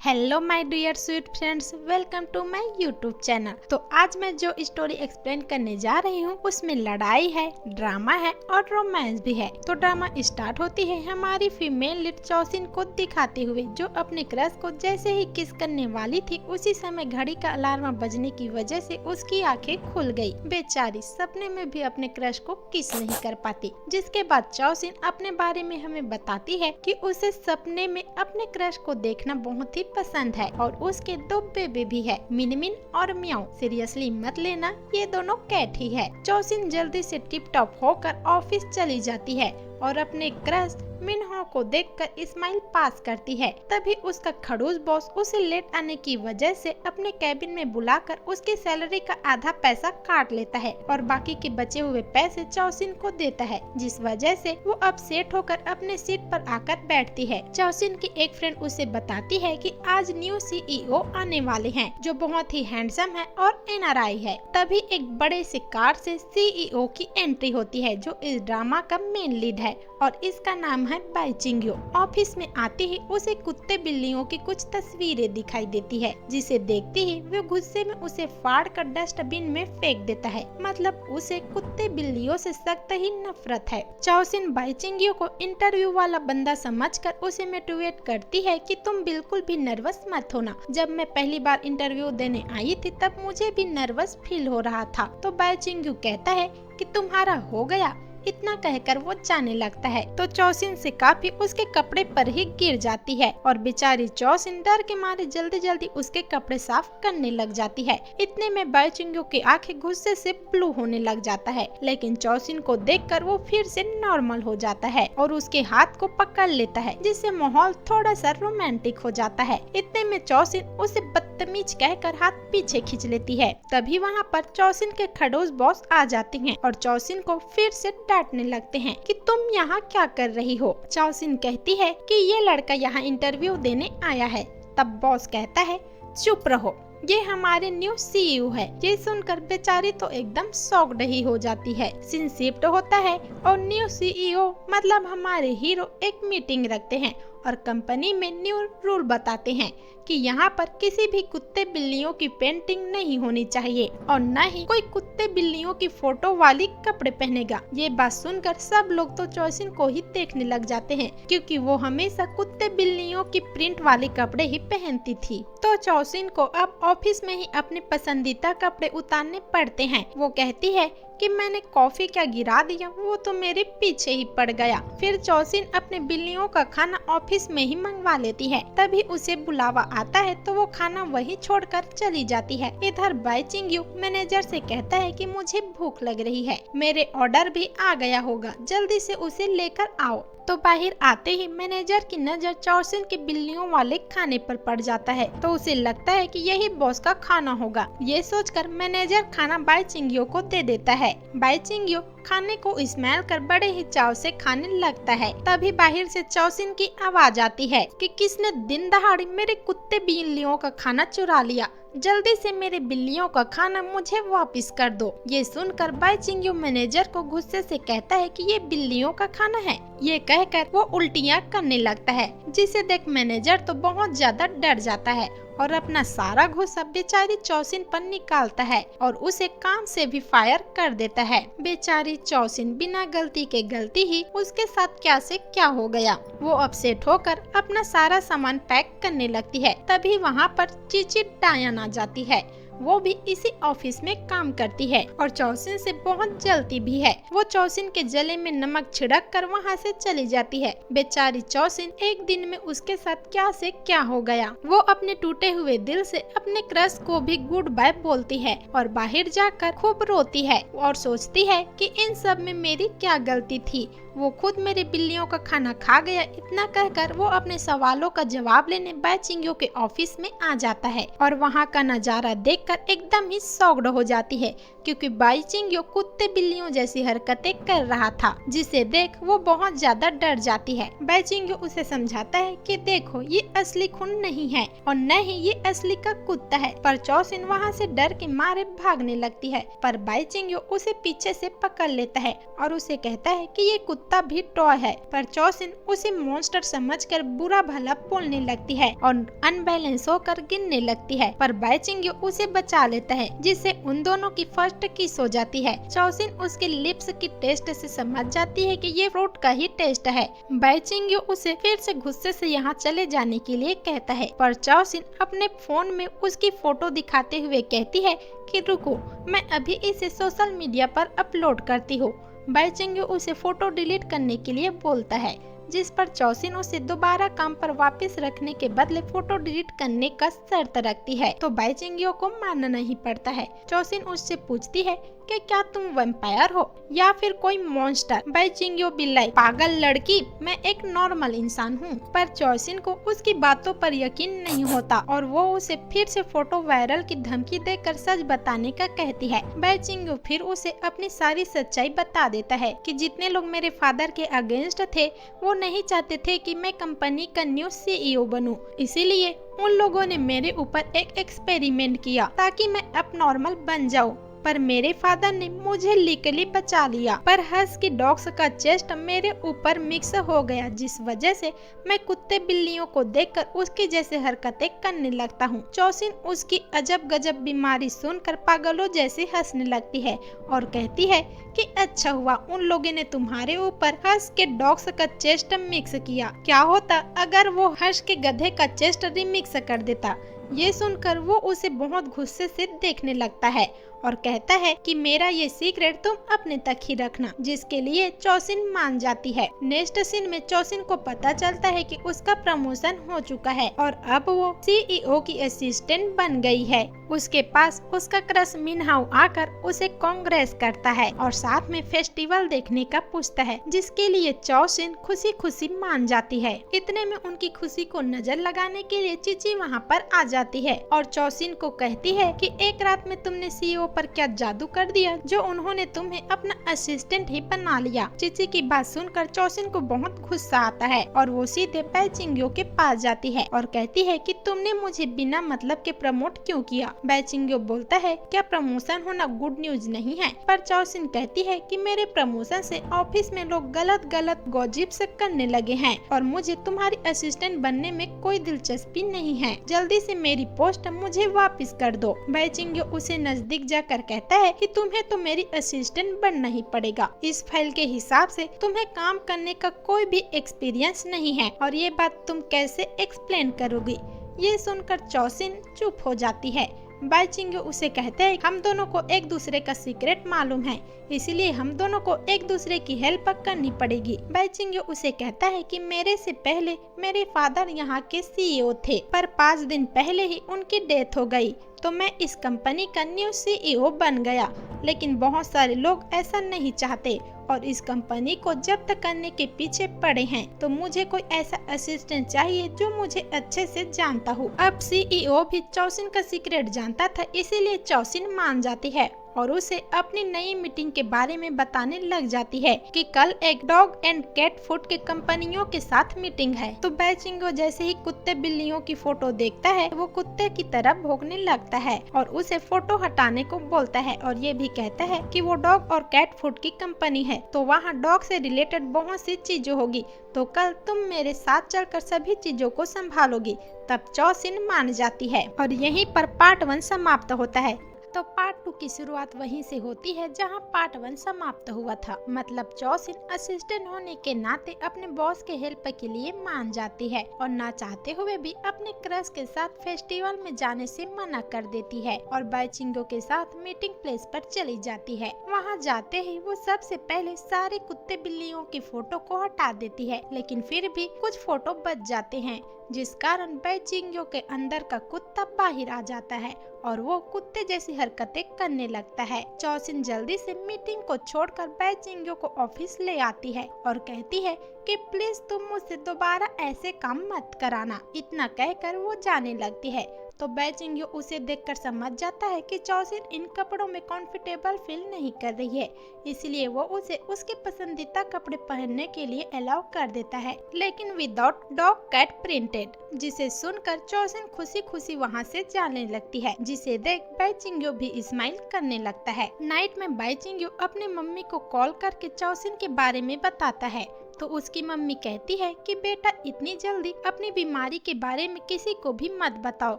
Hello my dear sweet friends, welcome to my YouTube channel. तो आज मैं जो स्टोरी एक्सप्लेन करने जा रही हूँ उसमें लड़ाई है, ड्रामा है और रोमांस भी है। तो ड्रामा स्टार्ट होती है हमारी फीमेल लीड चौसिन को दिखाते हुए, जो अपने क्रश को जैसे ही किस करने वाली थी उसी समय घड़ी का अलार्म बजने की वजह से उसकी आंखें खुल गई। बेचारी सपने में भी अपने क्रश को किस नहीं कर पाती। जिसके बाद चौसिन अपने बारे में हमें बताती है कि उसे सपने में अपने क्रश को देखना बहुत ही पसंद है और उसके दो बेबी भी है, मिनमिन और म्याऊ। सीरियसली मत लेना, ये दोनों कैट ही है। चौसिन जल्दी से टिप टॉप होकर ऑफिस चली जाती है और अपने क्रश मिनहो को देखकर स्माइल पास करती है। तभी उसका खड़ूस बॉस उसे लेट आने की वजह से अपने कैबिन में बुलाकर उसकी सैलरी का आधा पैसा काट लेता है और बाकी के बचे हुए पैसे चौसिन को देता है, जिस वजह से वो अपसेट होकर अपने सीट पर आकर बैठती है। चौसिन की एक फ्रेंड उसे बताती है कि आज न्यू सीईओ आने वाले हैं, जो बहुत ही हैंडसम है और एनआरआई है। तभी एक बड़े से कार से सीईओ की एंट्री होती है, जो इस ड्रामा का मेन लीड है और इसका नाम है बाई चिंग्यो। ऑफिस में आते ही उसे कुत्ते बिल्लियों की कुछ तस्वीरें दिखाई देती है, जिसे देखते ही वो गुस्से में उसे फाड़ कर डस्टबिन में फेंक देता है। मतलब उसे कुत्ते बिल्लियों से सख्त ही नफरत है। चौसिन बाई चिंग्यो को इंटरव्यू वाला बंदा समझकर उसे मोटिवेट करती है कि तुम बिल्कुल भी नर्वस मत होना। जब मैं पहली बार इंटरव्यू देने आई थी तब मुझे भी नर्वस फील हो रहा था। तो बाई चिंग्यो कहता है कि तुम्हारा हो गया। इतना कहकर वो जाने लगता है तो चौसिन से काफी उसके कपड़े पर ही गिर जाती है और बेचारी चौसिन डर के मारे जल्दी जल्दी उसके कपड़े साफ करने लग जाती है। इतने में बाई चिंग्यो की आंखें गुस्से से ब्लू होने लग जाता है, लेकिन चौसिन को देखकर वो फिर से नॉर्मल हो जाता है और उसके हाथ को पकड़ लेता है, जिससे माहौल थोड़ा सा रोमांटिक हो जाता है। इतने में चौसिन उसे बदतमीज कहकर हाथ पीछे खींच लेती है। तभी वहाँ पर चौसिन के खड़ूस बॉस आ जाते हैं और चौसिन को फिर से डांटने लगते हैं कि तुम यहाँ क्या कर रही हो। चौसिन कहती है कि ये लड़का यहाँ इंटरव्यू देने आया है। तब बॉस कहता है चुप रहो, ये हमारे न्यू सीईओ है। ये सुनकर बेचारी तो एकदम शॉक्ड ही हो जाती है। सीन शिफ्ट होता है और न्यू सीईओ मतलब हमारे हीरो एक मीटिंग रखते हैं और कंपनी में न्यू रूल बताते हैं कि यहाँ पर किसी भी कुत्ते बिल्लियों की पेंटिंग नहीं होनी चाहिए और न ही कोई कुत्ते बिल्लियों की फोटो वाली कपड़े पहनेगा। ये बात सुनकर सब लोग तो चौसिन को ही देखने लग जाते हैं, क्योंकि वो हमेशा कुत्ते बिल्लियों की प्रिंट वाले कपड़े ही पहनती थी। तो चौसिन को अब ऑफिस में ही अपने पसंदीदा कपड़े उतारने पड़ते हैं। वो कहती है कि मैंने कॉफी क्या गिरा दिया, वो तो मेरे पीछे ही पड़ गया। फिर चौसिन अपने बिल्लियों का खाना ऑफिस में ही मंगवा लेती है। तभी उसे बुलावा आता है तो वो खाना वहीं छोड़कर चली जाती है। इधर बाई चिंग्यो मैनेजर से कहता है कि मुझे भूख लग रही है, मेरे ऑर्डर भी आ गया होगा, जल्दी से उसे लेकर आओ। तो बाहर आते ही मैनेजर की नजर चौसिन के बिल्लियों वाले खाने पर पड़ जाता है, तो उसे लगता है कि यही बॉस का खाना होगा। ये सोचकर मैनेजर खाना बाई चिंग्यो को दे देता है। बाई चिंग्यो खाने को स्मेल कर बड़े ही चाव से खाने लगता है। तभी बाहर से चौसिन की आवाज आती है कि किसने दिन दहाड़े मेरे कुत्ते बिल्लियों का खाना चुरा लिया, जल्दी से मेरे बिल्लियों का खाना मुझे वापस कर दो। ये सुनकर बाई चिंग्यो मैनेजर को गुस्से से कहता है कि ये बिल्लियों का खाना है। ये कहकर वो उल्टियाँ करने लगता है, जिसे देख मैनेजर तो बहुत ज्यादा डर जाता है और अपना सारा गुस्सा बेचारी चौसिन पर निकालता है और उसे काम से भी फायर कर देता है। बेचारी चौसिन बिना गलती के गलती ही उसके साथ क्या से क्या हो गया। वो अपसेट होकर अपना सारा सामान पैक करने लगती है। तभी वहाँ पर चीची डायन आ जाती है। वो भी इसी ऑफिस में काम करती है और चौसिन से बहुत जलती भी है। वो चौसिन के गले में नमक छिड़क कर वहाँ से चली जाती है। बेचारी चौसिन एक दिन में उसके साथ क्या से क्या हो गया। वो अपने टूटे हुए दिल से अपने क्रश को भी गुड बाय बोलती है और बाहर जाकर खूब रोती है और सोचती है कि इन सब में मेरी क्या गलती थी, वो खुद मेरे बिल्लियों का खाना खा गया। इतना कहकर वो अपने सवालों का जवाब लेने बाई चिंग्यो के ऑफिस में आ जाता है और वहाँ का नजारा देखकर एकदम ही शॉक्ड हो जाती है, क्योंकि बाई चिंग्यो कुत्ते बिल्लियों जैसी हरकतें कर रहा था, जिसे देख वो बहुत ज्यादा डर जाती है। बाई चिंग्यो उसे समझाता है कि देखो ये असली खून नहीं है और न ही ये असली का कुत्ता है, पर चौसिन वहाँ से डर के मारे भागने लगती है। पर बाई चिंग्यो उसे पीछे से पकड़ लेता है और उसे कहता है कि ये कुत्ता कुत्ता भी टॉय है। पर चौसिन उसे मॉन्स्टर समझकर बुरा भला बोलने लगती है और अनबैलेंस होकर गिरने लगती है, पर बाईचिंग उसे बचा लेता है, जिससे उन दोनों की फर्स्ट किस हो जाती है। चौसिन उसके लिप्स की टेस्ट से समझ जाती है कि ये फ्रूट का ही टेस्ट है। बाईचिंग उसे फिर से गुस्से से यहाँ चले जाने के लिए कहता है, पर चौसिन अपने फोन में उसकी फोटो दिखाते हुए कहती है कि रुको, मैं अभी इसे सोशल मीडिया पर अपलोड करती हूँ। बाईचिंग उसे फोटो डिलीट करने के लिए बोलता है, जिस पर चौसिन उसे दोबारा काम पर वापस रखने के बदले फोटो डिलीट करने का शर्त रखती है, तो बाईचिंग को मानना नहीं पड़ता है। चौसिन उससे पूछती है कि क्या तुम वैम्पायर हो या फिर कोई मॉन्स्टर। बाईचिंग बिल्लाई, पागल लड़की, मैं एक नॉर्मल इंसान हूँ। पर चौसिन को उसकी बातों पर यकीन नहीं होता और वो उसे फिर से फोटो वायरल की धमकी देकर सच बताने का कहती है। बाईचिंग फिर उसे अपनी सारी सच्चाई बता देता है कि जितने लोग मेरे फादर के अगेंस्ट थे वो नहीं चाहते थे कि मैं कंपनी का न्यू CEO बनूं, इसीलिए उन लोगों ने मेरे ऊपर एक एक्सपेरिमेंट किया ताकि मैं अब नॉर्मल बन जाऊं। पर मेरे फादर ने मुझे लीगली बचा लिया, पर हंस की डॉग्स का चेस्ट मेरे ऊपर मिक्स हो गया, जिस वजह से मैं कुत्ते बिल्लियों को देखकर उसकी जैसे हरकतें करने लगता हूँ। चौसिन उसकी अजब गजब बीमारी सुनकर पागलों जैसे हंसने लगती है और कहती है कि अच्छा हुआ उन लोगों ने तुम्हारे ऊपर हर्ष के डॉग्स का चेस्ट मिक्स किया। क्या होता अगर वो हर्ष के गधे का चेस्ट रिमिक्स कर देता। ये सुनकर वो उसे बहुत गुस्से से देखने लगता है और कहता है कि मेरा ये सीक्रेट तुम अपने तक ही रखना, जिसके लिए चौसिन मान जाती है। नेक्स्ट सीन में चौसिन को पता चलता है कि उसका प्रमोशन हो चुका है और अब वो CEO की असिस्टेंट बन गई है। उसके पास उसका क्रश मिनहाउ आकर उसे कांग्रेस करता है और साथ में फेस्टिवल देखने का पूछता है, जिसके लिए चौसिन खुशी खुशी मान जाती है। इतने में उनकी खुशी को नजर लगाने के लिए चीची वहाँ पर आ जाती है और चौसिन को कहती है कि एक रात में तुमने CEO पर क्या जादू कर दिया जो उन्होंने तुम्हें अपना असिस्टेंट ही बना लिया। चीची की बात सुनकर चौसिन को बहुत गुस्सा आता है और वो सीधे बाईचिंग के पास जाती है और कहती है कि तुमने मुझे बिना मतलब के प्रमोट क्यों किया। बाईचिंग बोलता है क्या प्रमोशन होना गुड न्यूज नहीं है, पर चौसिन कहती है कि मेरे प्रमोशन से ऑफिस में लोग गलत गलत गॉसिप्स करने लगे हैं और मुझे तुम्हारी असिस्टेंट बनने में कोई दिलचस्पी नहीं है। जल्दी से मेरी पोस्ट मुझे वापस कर दो। बाईचिंग उसे नजदीक जाकर कहता है कि तुम्हें तो मेरी असिस्टेंट बनना ही पड़ेगा। इस फाइल के हिसाब से तुम्हें काम करने का कोई भी एक्सपीरियंस नहीं है और ये बात तुम कैसे एक्सप्लेन करोगी। ये सुनकर चौसिन चुप हो जाती है। बाईचिंग उसे कहते हैं हम दोनों को एक दूसरे का सीक्रेट मालूम है, इसीलिए हम दोनों को एक दूसरे की हेल्प करनी पड़ेगी। बाईचिंग उसे कहता है कि मेरे से पहले मेरे फादर यहाँ के CEO थे, पर 5 दिन पहले ही उनकी डेथ हो गई, तो मैं इस कंपनी का न्यू CEO बन गया। लेकिन बहुत सारे लोग ऐसा नहीं चाहते और इस कंपनी को जब्त करने के पीछे पड़े हैं, तो मुझे कोई ऐसा असिस्टेंट चाहिए जो मुझे अच्छे से जानता हो। अब CEO भी चौसिन का सीक्रेट जानता था, इसीलिए चौसिन मान जाती है और उसे अपनी नई मीटिंग के बारे में बताने लग जाती है कि कल एक डॉग एंड कैट फूड के कंपनियों के साथ मीटिंग है। तो बाईचिंग जैसे ही कुत्ते बिल्लियों की फोटो देखता है वो कुत्ते की तरह भौंकने लगता है और उसे फोटो हटाने को बोलता है और ये भी कहता है कि वो डॉग और कैट फूड की कंपनी है, तो वहाँ डॉग से रिलेटेड बहुत सी चीजें होगी, तो कल तुम मेरे साथ चलकर सभी चीजों को संभालोगी। तब चौसिन मान जाती है और यहीं पर पार्ट 1 समाप्त होता है। तो पार्ट 2 की शुरुआत वहीं से होती है जहां पार्ट 1 समाप्त हुआ था। मतलब चौसिन असिस्टेंट होने के नाते अपने बॉस के हेल्प के लिए मान जाती है और ना चाहते हुए भी अपने क्रश के साथ फेस्टिवल में जाने से मना कर देती है और बाईचिंग के साथ मीटिंग प्लेस पर चली जाती है। वहां जाते ही वो सबसे पहले सारे कुत्ते बिल्लियों की फोटो को हटा देती है, लेकिन फिर भी कुछ फोटो बच जाते हैं, जिस कारण बाईचिंग के अंदर का कुत्ता बाहर आ जाता है और वो कुत्ते जैसी हरकतें करने लगता है। चौसिन जल्दी से मीटिंग को छोड़कर बाईचिंग को ऑफिस ले आती है और कहती है कि प्लीज तुम मुझसे दोबारा ऐसे काम मत कराना। इतना कहकर वो जाने लगती है। तो बैचिंग्यो उसे देखकर समझ जाता है कि चौसिन इन कपड़ों में कंफर्टेबल फील नहीं कर रही है, इसलिए वो उसे उसके पसंदीदा कपड़े पहनने के लिए अलाउ कर देता है, लेकिन विदाउट डॉग कैट प्रिंटेड, जिसे सुनकर चौसिन खुशी खुशी वहाँ से जाने लगती है, जिसे देख बैचिंग्यो भी स्माइल करने लगता है। नाइट में बैचिंग्यो अपनी मम्मी को कॉल करके चौसिन के बारे में बताता है, तो उसकी मम्मी कहती है कि बेटा इतनी जल्दी अपनी बीमारी के बारे में किसी को भी मत बताओ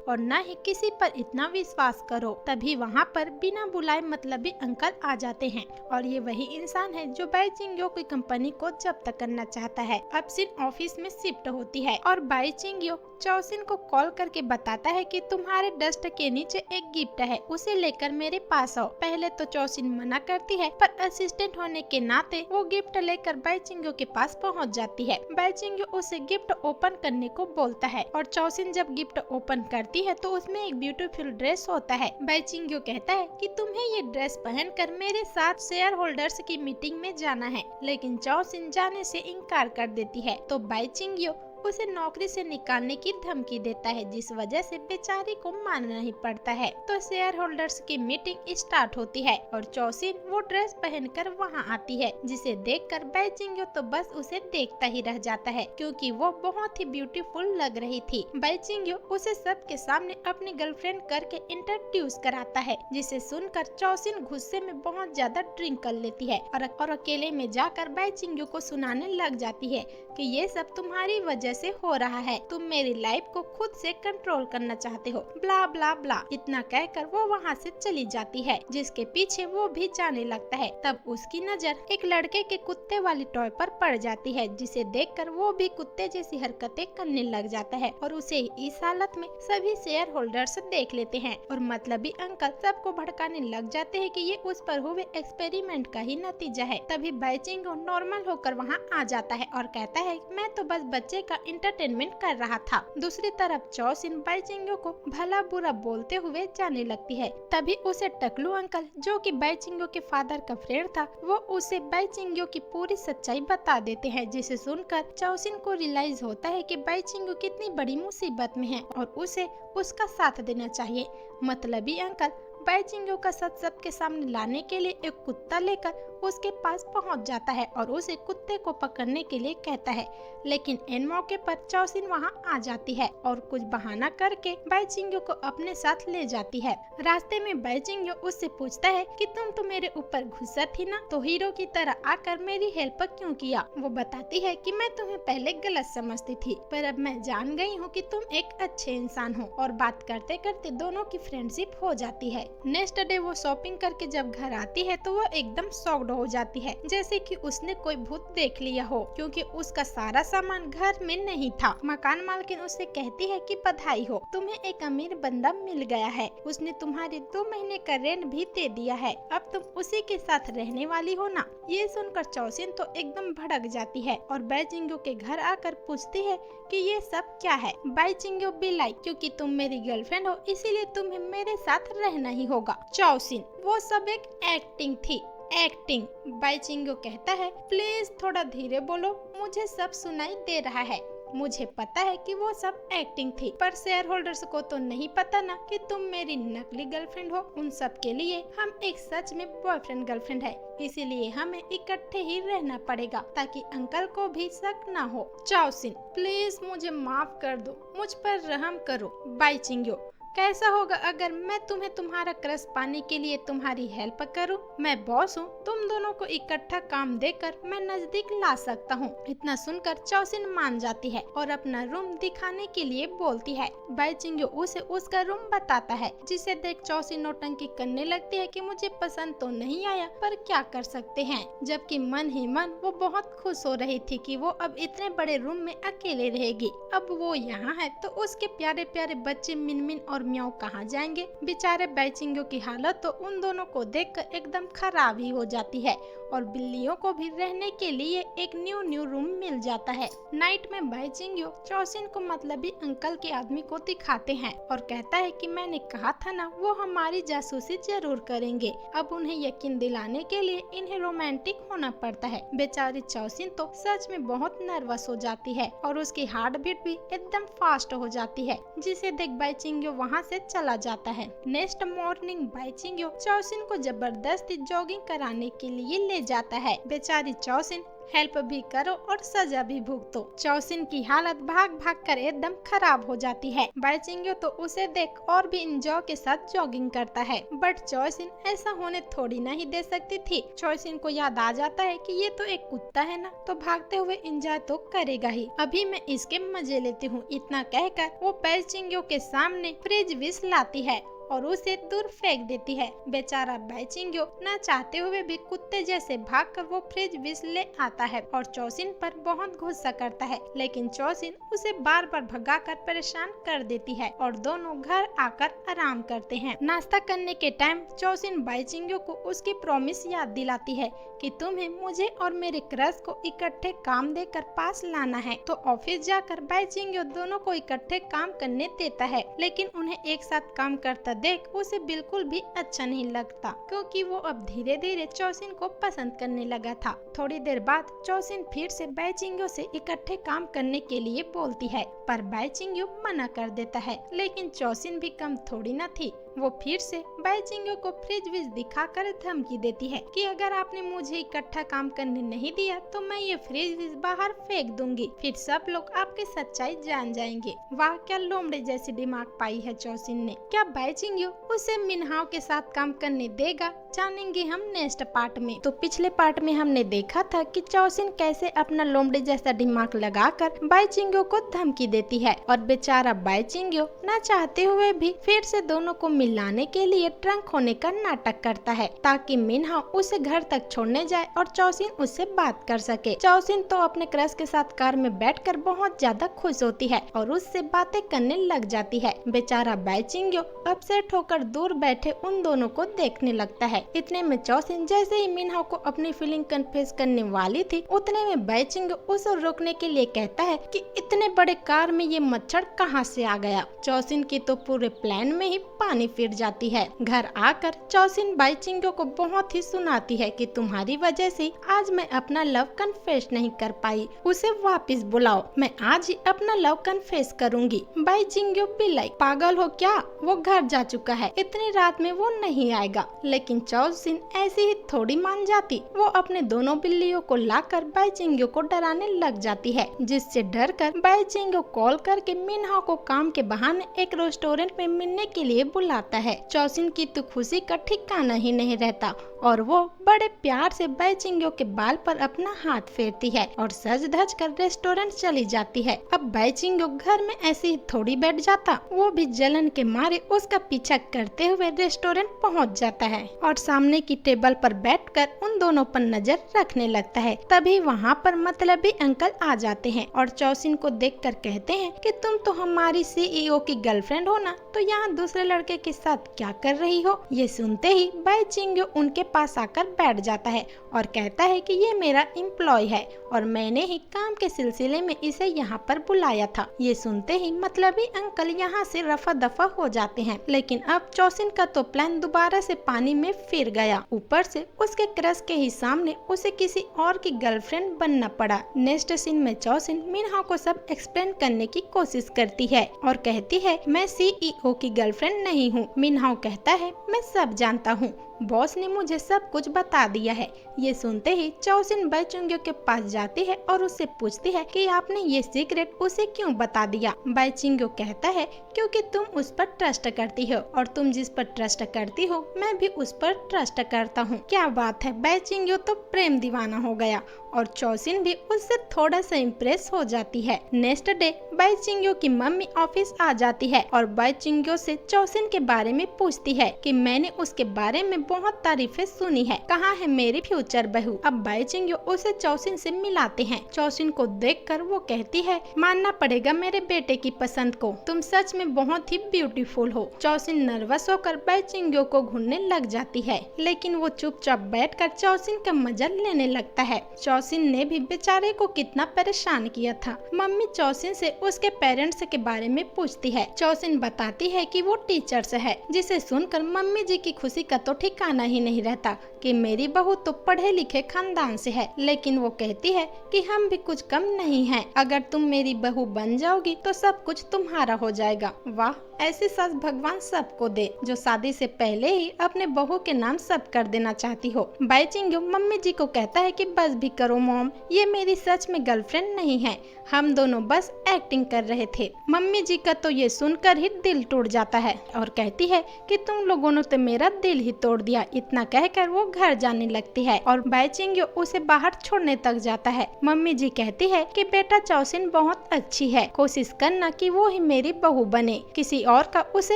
और न ही किसी पर इतना विश्वास करो। तभी वहाँ पर बिना बुलाए मतलबी अंकल आ जाते हैं और ये वही इंसान है जो बैचिंग्यो की कंपनी को जब्त करना चाहता है। अब सिन ऑफिस में शिफ्ट होती है और बैचिंग्यो चौसिन को कॉल करके बताता है कि तुम्हारे डस्ट के नीचे एक गिफ्ट है, उसे लेकर मेरे पास आओ। पहले तो चौसिन मना करती है, पर असिस्टेंट होने के नाते वो गिफ्ट लेकर बैचिंग्यो के पास पहुंच जाती है। बैचिंग्यो उसे गिफ्ट ओपन करने को बोलता है और चौसिन जब गिफ्ट ओपन करती है तो उसमें एक ब्यूटीफुल ड्रेस होता है। बैचिंग्यो कहता है कि तुम्हें ये ड्रेस पहनकर मेरे साथ शेयर होल्डर्स की मीटिंग में जाना है, लेकिन चौसिन जाने से इनकार कर देती है। तो बैचिंग्यो उसे नौकरी से निकालने की धमकी देता है, जिस वजह से बेचारी को मानना ही पड़ता है। तो शेयर होल्डर्स की मीटिंग स्टार्ट होती है और चौसिन वो ड्रेस पहनकर वहां आती है, जिसे देखकर बैचिंग्यो तो बस उसे देखता ही रह जाता है, क्योंकि वो बहुत ही ब्यूटीफुल लग रही थी। बैचिंग्यो उसे सबके सामने अपनी गर्लफ्रेंड करके इंट्रोड्यूस कराता है, जिसे सुनकर चौसिन गुस्से में बहुत ज्यादा ड्रिंक कर लेती है और अकेले में जाकर बैचिंग्यो को सुनाने लग जाती है कि ये सब तुम्हारी वजह से हो रहा है, तुम मेरी लाइफ को खुद से कंट्रोल करना चाहते हो, ब्ला ब्ला ब्ला। इतना कहकर वो वहाँ से चली जाती है, जिसके पीछे वो भी जाने लगता है। तब उसकी नजर एक लड़के के कुत्ते वाली टॉय पर पड़ जाती है, जिसे देखकर वो भी कुत्ते जैसी हरकतें करने लग जाता है और उसे इस हालत में सभी शेयर होल्डर्स देख लेते हैं और मतलबी अंकल सबको भड़काने लग जाते हैं कि ये उस पर हुए एक्सपेरिमेंट का ही नतीजा है। तभी बैचिंग्यो नॉर्मल होकर वहाँ आ जाता है और कहता है मैं तो बस बच्चे का इंटरटेनमेंट कर रहा था। दूसरी तरफ चौसिन बैचिंग्यो को भला बुरा बोलते हुए जाने लगती है। तभी उसे टकलू अंकल, जो कि बैचिंग्यो के फादर का फ्रेंड था, वो उसे बैचिंग्यो की पूरी सच्चाई बता देते हैं, जिसे सुनकर चौसिन को रियलाइज होता है कि बैचिंग्यो कितनी बड़ी मुसीबत में है और उसे उसका साथ देना चाहिए। मतलबी अंकल बैचिंग्यो का सच सबके सामने लाने के लिए एक कुत्ता लेकर उसके पास पहुंच जाता है और उसे कुत्ते को पकड़ने के लिए कहता है, लेकिन इन मौके पर चौसिन वहां आ जाती है और कुछ बहाना करके बैचिंग्यो को अपने साथ ले जाती है। रास्ते में बैचिंग्यो उससे पूछता है कि तुम तो मेरे ऊपर गुस्सा थी ना, तो हीरो की तरह आकर मेरी हेल्प क्यों किया। वो बताती है कि मैं तुम्हें पहले गलत समझती थी, पर अब मैं जान गई हूँ कि तुम एक अच्छे इंसान हो, और बात करते करते दोनों की फ्रेंडशिप हो जाती है। नेक्स्ट डे वो शॉपिंग करके जब घर आती है तो वो एकदम शॉक्ड हो जाती है, जैसे कि उसने कोई भूत देख लिया हो, क्योंकि उसका सारा सामान घर में नहीं था। मकान मालकिन उससे कहती है कि बधाई हो, तुम्हें एक अमीर बंदा मिल गया है, उसने तुम्हारे 2 महीने का रेंट भी दे दिया है, अब तुम उसी के साथ रहने वाली हो ना। ये सुनकर चौसिन तो एकदम भड़क जाती है और बैचिंग्यो के घर आकर पूछती है कि ये सब क्या है। बैचिंग्यो भी लाइक, क्योंकि तुम मेरी गर्लफ्रेंड हो इसीलिए तुम्हें मेरे साथ रहना ही होगा। चौसिन, वो सब एक एक्टिंग थी, एक्टिंग। बैचिंग्यो कहता है प्लीज थोड़ा धीरे बोलो, मुझे सब सुनाई दे रहा है। मुझे पता है कि वो सब एक्टिंग थी, पर शेयर होल्डर्स को तो नहीं पता ना कि तुम मेरी नकली गर्लफ्रेंड हो। उन सब के लिए हम एक सच में बॉयफ्रेंड गर्लफ्रेंड है, इसीलिए हमें इकट्ठे ही रहना पड़ेगा ताकि अंकल को भी शक ना हो। चौसिन, प्लीज मुझे माफ कर दो, मुझ पर रहम करो। बैचिंग्यो, कैसा होगा अगर मैं तुम्हें तुम्हारा क्रश पाने के लिए तुम्हारी हेल्प करूं? मैं बॉस हूं, तुम दोनों को इकट्ठा काम देकर मैं नजदीक ला सकता हूं। इतना सुनकर चौसिन मान जाती है और अपना रूम दिखाने के लिए बोलती है। बैचिंग्यो उसे उसका रूम बताता है, जिसे देख चौसिन नौटंकी करने लगती है कि मुझे पसंद तो नहीं आया, पर क्या कर सकते हैं। जबकि मन ही मन वो बहुत खुश हो रही थी कि वो अब इतने बड़े रूम में अकेले रहेगी। अब वो यहाँ है तो उसके प्यारे प्यारे बच्चे मिनमिन और म्याऊ कहाँ जाएंगे। बेचारे बैचिंग्यो की हालत तो उन दोनों को देखकर एकदम खराब ही हो जाती है और बिल्लियों को भी रहने के लिए एक न्यू रूम मिल जाता है। नाइट में बैचिंग्यो चौसिन को मतलबी अंकल के आदमी को दिखाते हैं और कहता है कि मैंने कहा था ना वो हमारी जासूसी जरूर करेंगे। अब उन्हें यकीन दिलाने के लिए इन्हें रोमांटिक होना पड़ता है। बेचारी चौसिन तो सच में बहुत नर्वस हो जाती है और उसकी हार्ट बीट भी एकदम फास्ट हो जाती है, जिसे देख बैचिंग्यो वहाँ वहाँ से चला जाता है। नेक्स्ट मॉर्निंग बाईचिंग चौसिन को जबरदस्ती जॉगिंग कराने के लिए ले जाता है। बेचारी चौसिन हेल्प भी करो और सजा भी भुगतो। चौसिन की हालत भाग भाग कर एकदम खराब हो जाती है। बाईचिंग तो उसे देख और भी इंजॉय के साथ जॉगिंग करता है, बट चौसिन ऐसा होने थोड़ी ना ही दे सकती थी। चौसिन को याद आ जाता है कि ये तो एक कुत्ता है ना, तो भागते हुए इंजॉय तो करेगा ही, अभी मैं इसके मजे लेती हूँ। इतना कहकर वो बाईचिंग के सामने फ्रिज विश लाती है और उसे दूर फेंक देती है। बेचारा बाईचिंग न चाहते हुए भी कुत्ते जैसे भागकर वो फ्रिज विश ले आता है और चौसिन पर बहुत गुस्सा करता है, लेकिन चौसिन उसे बार बार भगाकर परेशान कर देती है और दोनों घर आकर आराम करते हैं। नाश्ता करने के टाइम चौसिन बाईचिंग को उसकी प्रॉमिस याद दिलाती है कि तुम्हें मुझे और मेरे क्रश को इकट्ठे काम देकर पास लाना है। तो ऑफिस जाकर बाईचिंग दोनों को इकट्ठे काम करने देता है, लेकिन उन्हें एक साथ काम करता देख उसे बिल्कुल भी अच्छा नहीं लगता, क्योंकि वो अब धीरे धीरे चौसिन को पसंद करने लगा था। थोड़ी देर बाद चौसिन फिर से बाईचिंग से इकट्ठे काम करने के लिए बोलती है, पर बाईचिंग मना कर देता है। लेकिन चौसिन भी कम थोड़ी न थी, वो फिर से बाईचिंग को फ्रिज विश दिखाकर धमकी देती है कि अगर आपने मुझे इकट्ठा काम करने नहीं दिया तो मैं ये फ्रिज विश बाहर फेंक दूंगी, फिर सब लोग आपकी सच्चाई जान जाएंगे। वाह, क्या लोमड़े जैसी दिमाग पाई है चौसिन ने। क्या बाईचिंग उसे मिनहाओ के साथ काम करने देगा, जानेंगे हम नेक्स्ट पार्ट में। तो पिछले पार्ट में हमने देखा था कि चौसिन कैसे अपना लोमड़े जैसा दिमाग लगाकर बाईचिंग को धमकी देती है और बेचारा बाईचिंग न चाहते हुए भी फिर से दोनों को मिलाने के लिए ट्रंक होने का नाटक करता है, ताकि मिनहाओ उसे घर तक छोड़ने जाए और चौसिन उससे बात कर सके। चौसिन तो अपने क्रश के साथ कार में बैठकर बहुत ज्यादा खुश होती है और उससे बातें करने लग जाती है। बेचारा बाईचिंग अपसेट होकर दूर बैठे उन दोनों को देखने लगता है। इतने में चौसिन जैसे ही मिनहाओ को अपनी फीलिंग कन्फेस करने वाली थी, उतने में बाईचिंग उसे रोकने के लिए कहता है कि इतने बड़े कार में ये मच्छर कहाँ से आ गया। चौसिन की तो पूरे प्लान में ही पानी फिर जाती है। घर आकर चौसिन बाईचिंग को बहुत ही सुनाती है कि तुम्हारी वजह से आज मैं अपना लव कन्फेस नहीं कर पाई, उसे वापस बुलाओ, मैं आज ही अपना लव कन्फेस करूंगी। बाईचिंग भी लाइक पागल हो क्या, वो घर जा चुका है, इतनी रात में वो नहीं आएगा। लेकिन चौसिन ऐसे ही थोड़ी मान जाती, वो अपने दोनों बिल्लियों को लाकर बाईचिंग को डराने लग जाती है, जिससे डर कर बाईचिंग कॉल करके मिनहाओ को काम के बहाने एक रेस्टोरेंट में मिलने के लिए बुलाता है। चौसिन की तो खुशी का ठिकाना ही नहीं रहता और वो बड़े प्यार से बाईचिंग के बाल पर अपना हाथ फेरती है और सज धज कर रेस्टोरेंट चली जाती है। अब बाईचिंग घर में ऐसे ही थोड़ी बैठ जाता, वो भी जलन के मारे उसका पीछा करते हुए रेस्टोरेंट पहुंच जाता है और सामने की टेबल पर बैठकर उन दोनों पर नजर रखने लगता है। तभी वहाँ पर मतलबी अंकल आ जाते हैं और चौसिन को देखकर कहते हैं कि तुम तो हमारी सीईओ की गर्लफ्रेंड हो ना, तो यहाँ दूसरे लड़के के साथ क्या कर रही हो। ये सुनते ही बाईचिंग उनके पास आकर बैठ जाता है और कहता है कि ये मेरा एम्प्लॉय है और मैंने ही काम के सिलसिले में इसे यहाँ पर बुलाया था। ये सुनते ही मतलबी अंकल यहाँ से रफा दफा हो जाते हैं, लेकिन अब चौसिन का तो प्लान दोबारा से पानी में फिर गया। ऊपर से उसके क्रश के ही सामने उसे किसी और की गर्लफ्रेंड बनना पड़ा। नेक्स्ट सीन में चौसिन मिनहाओ को सब एक्सप्लेन करने की कोशिश करती है और कहती है मैं सीईओ की गर्लफ्रेंड नहीं हूँ। मिनहाओ कहता है मैं सब जानता हूँ, बॉस ने मुझे सब कुछ बता दिया है। ये सुनते ही चौसिन बाईचिंग के पास जाती है और उससे पूछती है कि आपने ये सीक्रेट उसे क्यों बता दिया। बाईचिंग कहता है क्योंकि तुम उस पर ट्रस्ट करती हो और तुम जिस पर ट्रस्ट करती हो मैं भी उस पर ट्रस्ट करता हूँ। क्या बात है, बाईचिंग तो प्रेम दीवाना हो गया और चौसिन भी उससे थोड़ा सा इम्प्रेस हो जाती है। नेक्स्ट डे बाईचिंग की मम्मी ऑफिस आ जाती है और बाईचिंग से चौसिन के बारे में पूछती है कि मैंने उसके बारे में बहुत तारीफें सुनी है, कहाँ है मेरी फ्यूचर बहू। अब बाईचिंग उसे चौसिन से मिलाते हैं। चौसिन को देखकर वो कहती है मानना पड़ेगा मेरे बेटे की पसंद को, तुम सच में बहुत ही ब्यूटीफुल हो। चौसिन नर्वस होकर बाईचिंग को घूरने लग जाती है, लेकिन वो चुपचाप बैठकर चौसिन का मजा लेने लगता है। चौसिन ने भी बेचारे को कितना परेशान किया था। मम्मी चौसिन से उसके पेरेंट्स के बारे में पूछती है। चौसिन बताती है कि वो टीचर से है, जिसे सुनकर मम्मी जी की खुशी का तो ठिकाना ही नहीं रहता कि मेरी बहू तो पढ़े लिखे खानदान से है। लेकिन वो कहती है कि हम भी कुछ कम नहीं हैं। अगर तुम मेरी बहू बन जाओगी तो सब कुछ तुम्हारा हो जाएगा। वाह, ऐसी सस भगवान सबको दे जो शादी से पहले ही अपने बहू के नाम सब कर देना चाहती हो। बाईचिंग मम्मी जी को कहता है कि बस भी करो मॉम, ये मेरी सच में गर्लफ्रेंड नहीं है, हम दोनों बस एक्टिंग कर रहे थे। मम्मी जी का तो ये सुनकर ही दिल टूट जाता है और कहती है कि तुम लोगों ने तो मेरा दिल ही तोड़ दिया। इतना कहकर वो घर जाने लगती है और बाईचिंग उसे बाहर छोड़ने तक जाता है। मम्मी जी कहती है कि बेटा चौसिन बहुत अच्छी है, कोशिश करना कि वो ही मेरी बहू बने, किसी और का उसे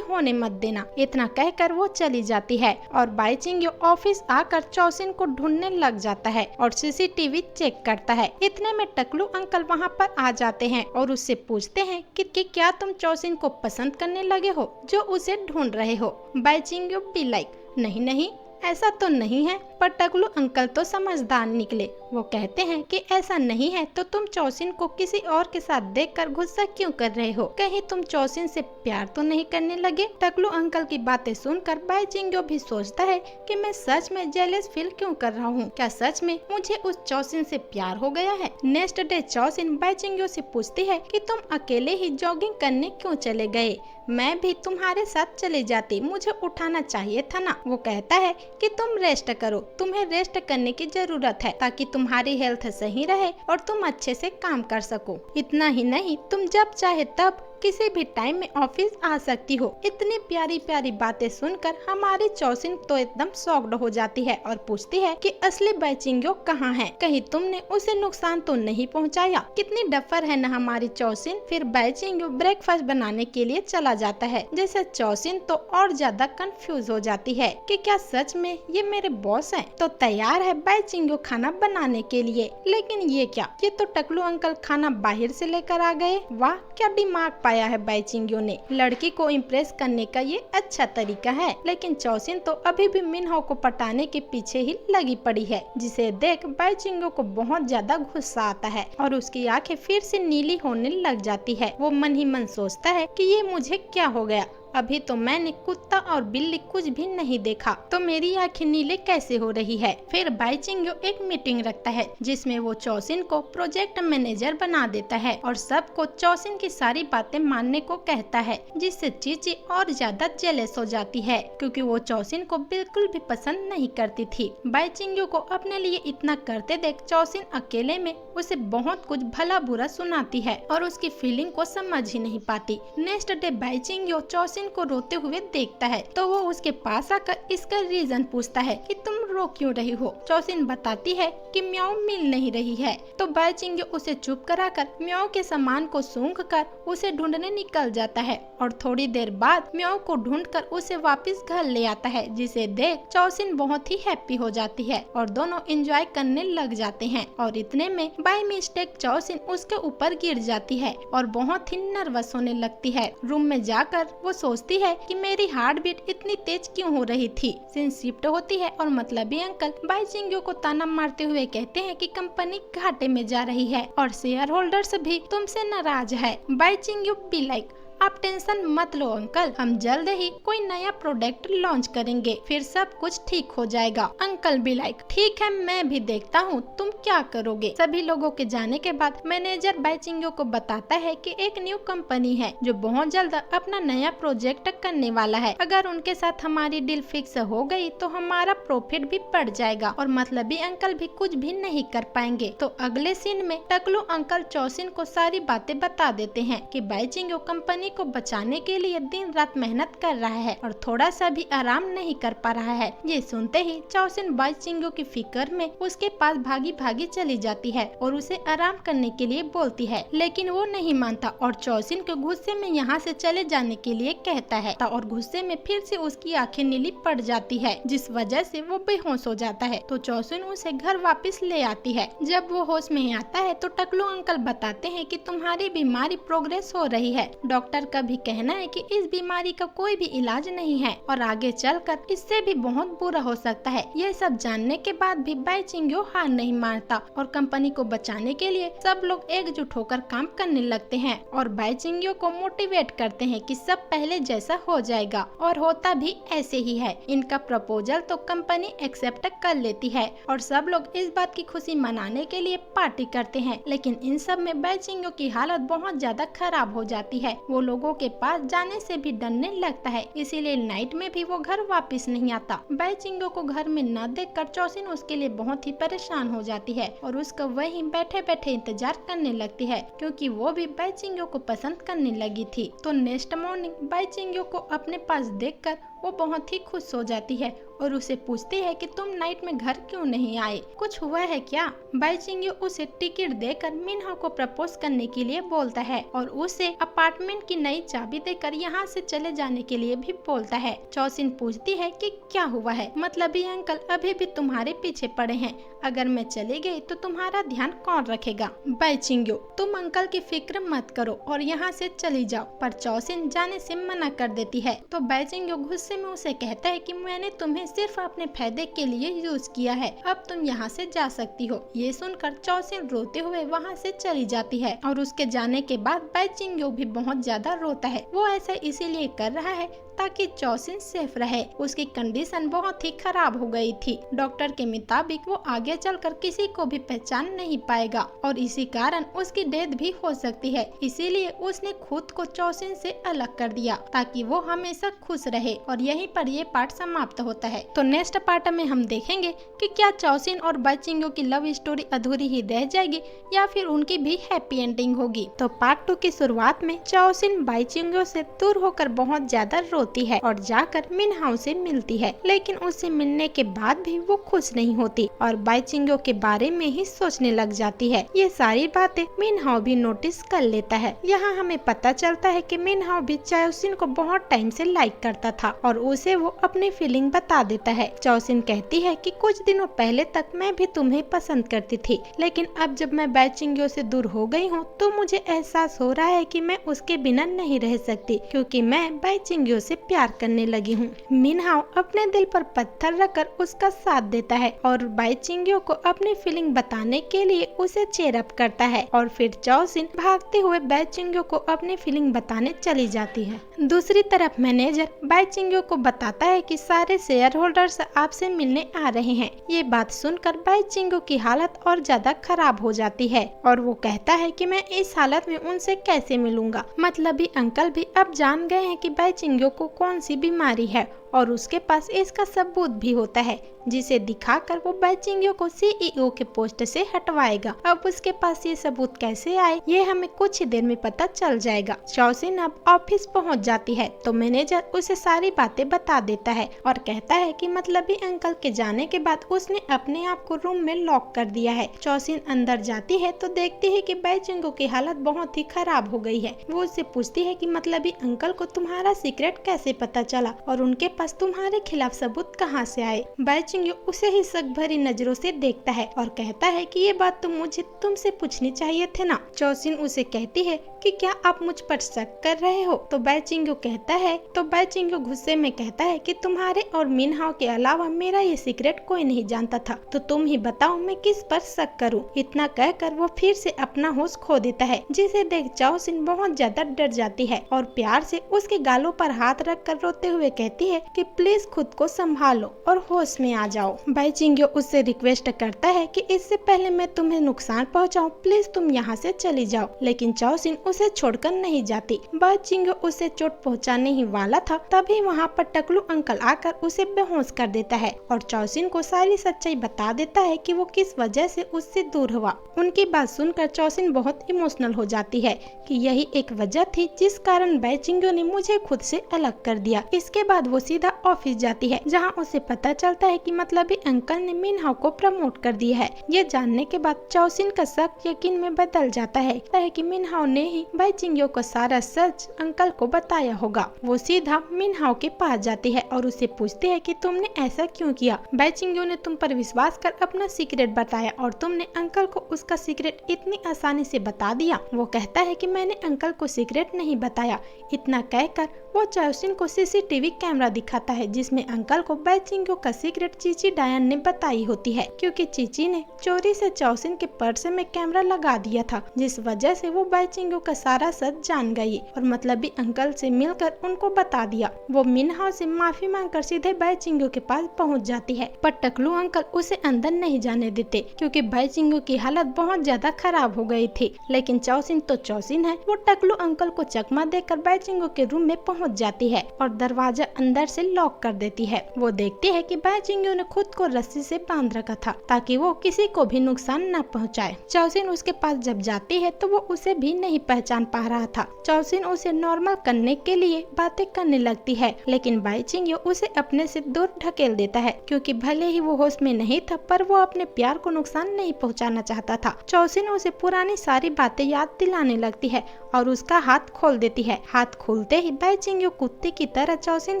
होने मत देना। इतना कहकर वो चली जाती है और बाईचिंग ऑफिस आकर चौसिन को ढूंढने लग जाता है और सीसीटीवी चेक करता है। इतने में टकलू अंकल वहाँ पर आ जाते हैं और उससे पूछते हैं कि क्या तुम चौसिन को पसंद करने लगे हो जो उसे ढूंढ रहे हो। बाईचिंग बी लाइक, नहीं नहीं ऐसा तो नहीं है, पर टकलू अंकल तो समझदार निकले। वो कहते हैं कि ऐसा नहीं है तो तुम चौसिन को किसी और के साथ देखकर गुस्सा क्यों कर रहे हो, कहीं तुम चौसिन से प्यार तो नहीं करने लगे। टकलू अंकल की बातें सुनकर बाईचिंग भी सोचता है कि मैं सच में जेलस फील क्यों कर रहा हूँ, क्या सच में मुझे उस चौसिन से प्यार हो गया है। नेक्स्ट डे चौसिन बाईचिंग से पूछती है कि तुम अकेले ही जॉगिंग करने क्यों चले गए, मैं भी तुम्हारे साथ चली जाती, मुझे उठाना चाहिए था ना। वो कहता है कि तुम रेस्ट करो, तुम्हें रेस्ट करने की जरूरत है ताकि तुम्हारी हेल्थ सही रहे और तुम अच्छे से काम कर सको। इतना ही नहीं, तुम जब चाहे तब किसी भी टाइम में ऑफिस आ सकती हो। इतनी प्यारी प्यारी बातें सुनकर हमारी चौसिन तो एकदम शॉक्ड हो जाती है और पूछती है कि असली बाईचिंग कहाँ है, कहीं तुमने उसे नुकसान तो नहीं पहुँचाया। कितनी डफर है ना हमारी चौसिन। फिर बाईचिंग ब्रेकफास्ट बनाने के लिए चला जाता है, जैसे चौसिन तो और ज्यादा कंफ्यूज हो जाती है कि क्या सच में ये मेरे बॉस हैं। तो तैयार है बाईचिंग खाना बनाने के लिए। लेकिन ये क्या, ये तो टकलू अंकल खाना बाहर से लेकर आ गए। वाह, क्या दिमाग पाया है बाईचिंग ने। लड़की को इम्प्रेस करने का ये अच्छा तरीका है। लेकिन चौसिन तो अभी भी मिनहो को पटाने के पीछे ही लगी पड़ी है, जिसे देख बाईचिंग को बहुत ज्यादा गुस्सा आता है और उसकी आंखें फिर से नीली होने लग जाती है। वो मन ही मन सोचता है कि ये मुझे क्या हो गया, अभी तो मैंने कुत्ता और बिल्ली कुछ भी नहीं देखा, तो मेरी आंखें नीले कैसे हो रही है। फिर बाईचिंग एक मीटिंग रखता है जिसमें वो चौसिन को प्रोजेक्ट मैनेजर बना देता है और सबको चौसिन की सारी बातें मानने को कहता है, जिससे चीची और ज्यादा जेलस हो जाती है क्योंकि वो चौसिन को बिल्कुल भी पसंद नहीं करती थी। बाईचिंग को अपने लिए इतना करते देख चौसिन अकेले में उसे बहुत कुछ भला बुरा सुनाती है और उसकी फीलिंग को समझ ही नहीं पाती। नेक्स्ट डे बाईचिंग चौसिन को रोते हुए देखता है तो वो उसके पास आकर इसका रीजन पूछता है कि तुम रो क्यों रही हो। चौसिन बताती है कि म्याऊ मिल नहीं रही है, तो बाईचिंग उसे चुप कराकर म्याऊ के सामान को सूंघकर उसे ढूंढने निकल जाता है और थोड़ी देर बाद म्याऊ को ढूंढकर उसे वापस घर ले आता है, जिसे देख चौसिन बहुत ही हैप्पी हो जाती है और दोनों एंजॉय करने लग जाते हैं। और इतने में बाय मिस्टेक चौसिन उसके ऊपर गिर जाती है और बहुत ही नर्वस होने लगती है। रूम में जाकर वो सोचती है कि मेरी हार्ट बीट इतनी तेज क्यों हो रही थी। सीन शिफ्ट होती है और मतलबी अंकल बाईचिंग को ताना मारते हुए कहते हैं कि कंपनी घाटे में जा रही है और शेयर होल्डर्स भी तुमसे नाराज है। बाईचिंग बी लाइक, आप टेंशन मत लो अंकल, हम जल्द ही कोई नया प्रोडक्ट लॉन्च करेंगे, फिर सब कुछ ठीक हो जाएगा। अंकल भी लाइक, ठीक है मैं भी देखता हूँ तुम क्या करोगे। सभी लोगों के जाने के बाद मैनेजर बाईचिंग को बताता है कि एक न्यू कंपनी है जो बहुत जल्द अपना नया प्रोजेक्ट करने वाला है। अगर उनके साथ हमारी डील फिक्स हो गई तो हमारा प्रॉफिट भी बढ़ जाएगा और मतलबी अंकल भी कुछ भी नहीं कर पाएंगे। तो अगले सीन में टकलू अंकल चौसिन को सारी बातें बता देते हैं कि बाईचिंग कंपनी को बचाने के लिए दिन रात मेहनत कर रहा है और थोड़ा सा भी आराम नहीं कर पा रहा है। ये सुनते ही चौसिन बाईचिंग की फिक्र में उसके पास भागी भागी चली जाती है और उसे आराम करने के लिए बोलती है, लेकिन वो नहीं मानता और चौसिन के गुस्से में यहाँ से चले जाने के लिए कहता है और गुस्से में फिर से उसकी आंखें नीली पड़ जाती है, जिस वजह से वो बेहोश हो जाता है। तो चौसिन उसे घर वापस ले आती है। जब वो होश में आता है तो टकलू अंकल बताते हैं कि तुम्हारी बीमारी प्रोग्रेस हो रही है, डॉक्टर डॉक्टर का भी कहना है कि इस बीमारी का कोई भी इलाज नहीं है और आगे चलकर इससे भी बहुत बुरा हो सकता है। ये सब जानने के बाद भी बै चिंग्यो हार नहीं मानता और कंपनी को बचाने के लिए सब लोग एकजुट होकर काम करने लगते हैं और बै चिंग्यो को मोटिवेट करते हैं कि सब पहले जैसा हो जाएगा और होता भी ऐसे ही है। इनका प्रपोजल तो कंपनी एक्सेप्ट कर लेती है और सब लोग इस बात की खुशी मनाने के लिए पार्टी करते हैं। लेकिन इन सब में बै चिंग्यो की हालत बहुत ज्यादा खराब हो जाती है। वो लोगों के पास जाने से भी डरने लगता है, इसीलिए नाइट में भी वो घर वापस नहीं आता। बै चिंग्यो को घर में न देखकर चौसिन उसके लिए बहुत ही परेशान हो जाती है और उसका वहीं बैठे बैठे इंतजार करने लगती है, क्योंकि वो भी बै चिंग्यो को पसंद करने लगी थी। तो नेक्स्ट मॉर्निंग बै चिंग्यो को अपने पास देखकर वो बहुत ही खुश हो जाती है और उसे पूछती है कि तुम नाइट में घर क्यों नहीं आए, कुछ हुआ है क्या? बै चिंग्यो उसे टिकट देकर मिनहाओ को प्रपोज करने के लिए बोलता है और उसे अपार्टमेंट की नई चाबी देकर यहाँ से चले जाने के लिए भी बोलता है। चौसिन पूछती है कि क्या हुआ है, मतलब ये अंकल अभी भी तुम्हारे पीछे पड़े हैं, अगर मैं चली गई तो तुम्हारा ध्यान कौन रखेगा? बै चिंग्यो तुम अंकल की फिक्र मत करो और यहाँ से चली जाओ, पर चौसिन जाने से मना कर देती है। तो बै चिंग्यो गुस्से में उसे कहता है कि मैंने तुम्हें सिर्फ अपने फायदे के लिए यूज किया है, अब तुम यहाँ से जा सकती हो। ये सुनकर चौसिन रोते हुए वहाँ से चली जाती है और उसके जाने के बाद बै चिंग्यो भी बहुत ज्यादा रोता है। वो ऐसा इसीलिए कर रहा है ताकि चौसिन सेफ रहे। उसकी कंडीशन बहुत ही खराब हो गई थी। डॉक्टर के मुताबिक वो आगे चलकर किसी को भी पहचान नहीं पाएगा और इसी कारण उसकी डेथ भी हो सकती है। इसीलिए उसने खुद को चौसिन से अलग कर दिया ताकि वो हमेशा खुश रहे और यहीं पर ये पार्ट समाप्त होता है। तो नेक्स्ट पार्ट में हम देखेंगे कि क्या चौसिन और बै चिंग्यो की लव स्टोरी अधूरी ही रह जाएगी या फिर उनकी भी हैप्पी एंडिंग होगी। तो पार्ट 2 की शुरुआत में चौसिन बै चिंग्यो से दूर होकर बहुत ज्यादा होती है और जाकर मिनहाओ से मिलती है, लेकिन उससे मिलने के बाद भी वो खुश नहीं होती और बै चिंग्यो के बारे में ही सोचने लग जाती है। ये सारी बातें मिनहाओ भी नोटिस कर लेता है। यहाँ हमें पता चलता है कि मिनहाओ भी चौसिन को बहुत टाइम से लाइक करता था और उसे वो अपनी फीलिंग बता देता है। चौसिन कहती है कि कुछ दिनों पहले तक मैं भी तुम्हें पसंद करती थी, लेकिन अब जब मैं बै चिंग्यो से दूर हो गई हूँ तो मुझे एहसास हो रहा है कि मैं उसके बिना नहीं रह सकती, क्योंकि मैं बै चिंग्यो से प्यार करने लगी हूँ। मिनहाओ अपने दिल पर पत्थर रखकर उसका साथ देता है और बै चिंग्यो को अपनी फीलिंग बताने के लिए उसे चेयर अप करता है और फिर चौसिन भागते हुए बै चिंग्यो को अपनी फीलिंग बताने चली जाती है। दूसरी तरफ मैनेजर बै चिंग्यो को बताता है कि सारे शेयर होल्डर्स आपसे मिलने आ रहे हैं। ये बात सुनकर बै चिंग्यो की हालत और ज्यादा खराब हो जाती है और वो कहता है कि मैं इस हालत में उनसे कैसे मिलूंगा, मतलब अंकल भी अब जान गए हैं कि बै चिंग्यो को कौन सी बीमारी है और उसके पास इसका सबूत भी होता है, जिसे दिखाकर वो बै चिंग्यो को CEO के पोस्ट से हटवाएगा। अब उसके पास ये सबूत कैसे आए ये हमें कुछ ही देर में पता चल जाएगा। चौसिन अब ऑफिस पहुंच जाती है तो मैनेजर उसे सारी बातें बता देता है और कहता है कि मतलब अंकल के जाने के बाद उसने अपने आप को रूम में लॉक कर दिया है। चौसिन अंदर जाती है तो देखती है कि बै चिंग्यो की हालत बहुत ही खराब हो गई है। वो उससे पूछती है कि मतलब अंकल को तुम्हारा सीक्रेट कैसे पता चला और उनके पास तुम्हारे खिलाफ सबूत कहाँ से आए। बै चिंग्यो उसे ही शक भरी नजरों से देखता है और कहता है कि ये बात तो मुझे तुमसे पूछनी चाहिए थे ना। चौसिन उसे कहती है कि क्या आप मुझ पर शक कर रहे हो? तो बै चिंग्यो कहता है तो बै चिंग्यो गुस्से में कहता है कि तुम्हारे और मिनहाओ के अलावा मेरा ये सीक्रेट कोई नहीं जानता था, तो तुम ही बताओ मैं किस पर शक करूं। इतना कहकर वो फिर से अपना होश खो देता है, जिसे देख चौसिन बहुत ज्यादा डर जाती है और प्यार से उसके गालों पर हाथ रखकर रोते हुए कहती है कि प्लीज खुद को संभालो और होश में आ जाओ। बै चिंग्यो उससे रिक्वेस्ट करता है कि इससे पहले मैं तुम्हें नुकसान पहुंचाऊं, प्लीज तुम यहाँ से चली जाओ, लेकिन चौसिन उसे छोड़कर नहीं जाती। बै चिंग्यो उसे चोट पहुंचाने ही वाला था, तभी वहाँ पर टकलू अंकल आकर उसे बेहोश कर देता है और चौसिन को सारी सच्चाई बता देता है कि वो किस वजह से उससे दूर हुआ। उनकी बात सुनकर चौसिन बहुत इमोशनल हो जाती है कि यही एक वजह थी जिस कारण बै चिंग्यो ने मुझे खुद से अलग कर दिया। इसके बाद वो सीधा ऑफिस जाती है, जहाँ उसे पता चलता है कि मतलबी अंकल ने मिनहाओ को प्रमोट कर दिया है। ये जानने के बाद चौसिन का शक यकीन में बदल जाता है कि मिनहाओ ने ही बाई चिंग्यो को सारा सच अंकल को बताया होगा। वो सीधा मिनहाओ के पास जाती है और उसे पूछती है कि तुमने ऐसा क्यों किया? बाई चिंग्यो ने तुम पर विश्वास कर अपना सीक्रेट बताया और तुमने अंकल को उसका सीक्रेट इतनी आसानी से बता दिया। वो कहता है कि मैंने अंकल को सीक्रेट नहीं बताया। इतना कहकर वो चौसिन को सीसीटीवी कैमरा दिखाता है, जिसमें अंकल को बाई चिंग्यो का सीक्रेट चीची डायन ने बताई होती है, क्योंकि चीची ने चोरी से चौसिन के पर्स में कैमरा लगा दिया था, जिस वजह से वो बाई चिंग्यो का सारा सच जान गई और मतलबी अंकल से मिलकर उनको बता दिया। वो मिनहाओ से माफी मांगकर सीधे बाई चिंग्यो के पास पहुंच जाती है, पर टकलू अंकल उसे अंदर नहीं जाने देते, क्योंकि बाई चिंग्यो की हालत बहुत ज्यादा खराब हो गई थी। लेकिन चौसिन तो चौसिन है, वो टकलू अंकल को चकमा देकर बाई चिंग्यो के रूम में पहुंच जाती है और दरवाजा अंदर से लॉक कर देती है। वो देखती है कि बाई चिंग्यो ने खुद को रस्सी से बांध रखा था ताकि वो किसी को भी नुकसान न पहुंचाए। चौसिन उसके पास जब जाती है तो वो उसे भी नहीं पहचान पा रहा था। चौसिन उसे नॉर्मल करने के लिए बातें करने लगती है, लेकिन बाई चिंग्यो उसे अपने से दूर ढकेल देता है, क्योंकि भले ही वो होश में नहीं था पर वो अपने प्यार को नुकसान नहीं पहुंचाना चाहता था। चौसिन उसे पुरानी सारी बातें याद दिलाने लगती है और उसका हाथ खोल देती है। हाथ खोलते ही बाई चिंग्यो कुत्ते की तरह चौसिन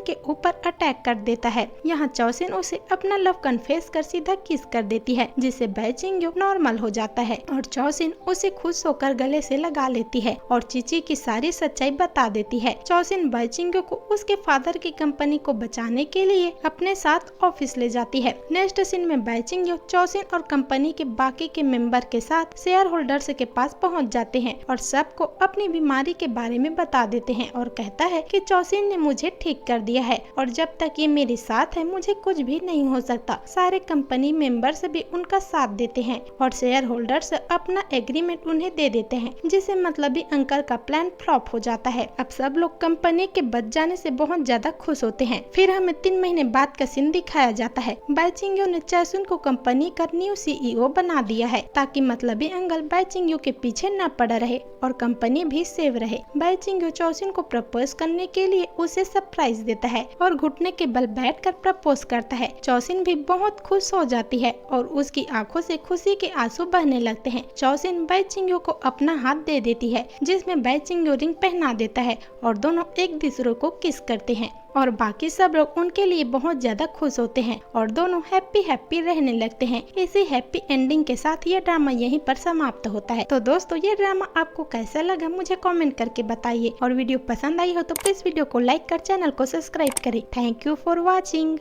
के ऊपर अटैक कर देता है। यहाँ चौसिन उसे अपना लव कन्फेस कर सीधा किस कर देती है, जिससे बाई चिंग्यो नॉर्मल हो जाता है और चौसिन उसे खुश होकर गले से लगा लेती है और चीची की सारी सच्चाई बता देती है। चौसिन बाई चिंग्यो को उसके फादर की कंपनी को बचाने के लिए अपने साथ ऑफिस ले जाती है। नेक्स्ट सीन में बाई चिंग्यो चौसिन और कंपनी के बाकी के मेंबर के साथ शेयर होल्डर्स के पास पहुंच जाते हैं और सबको अपनी बीमारी के बारे में बता देते हैं और कहता है कि चौसिन ने मुझे ठीक कर दिया है और जब तक ये मेरे साथ है मुझे कुछ भी नहीं हो सकता। सारे कंपनी मेंबर्स भी उनका साथ देते हैं और शेयर होल्डर्स अपना एग्रीमेंट उन्हें दे देते हैं, जिससे मतलबी अंकल का प्लान फ्लॉप हो जाता है। अब सब लोग कंपनी के बच जाने से बहुत ज्यादा खुश होते हैं। फिर हमें 3 महीने बाद का सीन दिखाया जाता है। बाई चिंग्यो ने चौसिन को कंपनी का न्यू CEO बना दिया है ताकि मतलबी अंकल बाई चिंग्यो के पीछे न पड़ा रहे और कंपनी भी सेव रहे। बाई चिंग्यो चौसिन को प्रपोज करने के लिए उसे सरप्राइज देता है और घुटने के बल बैठकर प्रपोज करता है। चौसिन भी बहुत खुश हो जाती है और उसकी आंखों से खुशी के आंसू बहने लगते हैं। चौसिन बाई चिंग्यो को अपना हाथ दे देती है, जिसमें बाई चिंग्यो रिंग पहना देता है और दोनों एक दूसरे को किस करते हैं और बाकी सब लोग उनके लिए बहुत ज्यादा खुश होते हैं और दोनों हैप्पी रहने लगते हैं। इसी हैप्पी एंडिंग के साथ ये ड्रामा यहीं पर समाप्त होता है। तो दोस्तों, ये ड्रामा आपको कैसा लगा मुझे कमेंट करके बताइए और वीडियो पसंद आई हो तो प्लीज वीडियो को लाइक कर चैनल को सब्सक्राइब करें। Thank you for watching.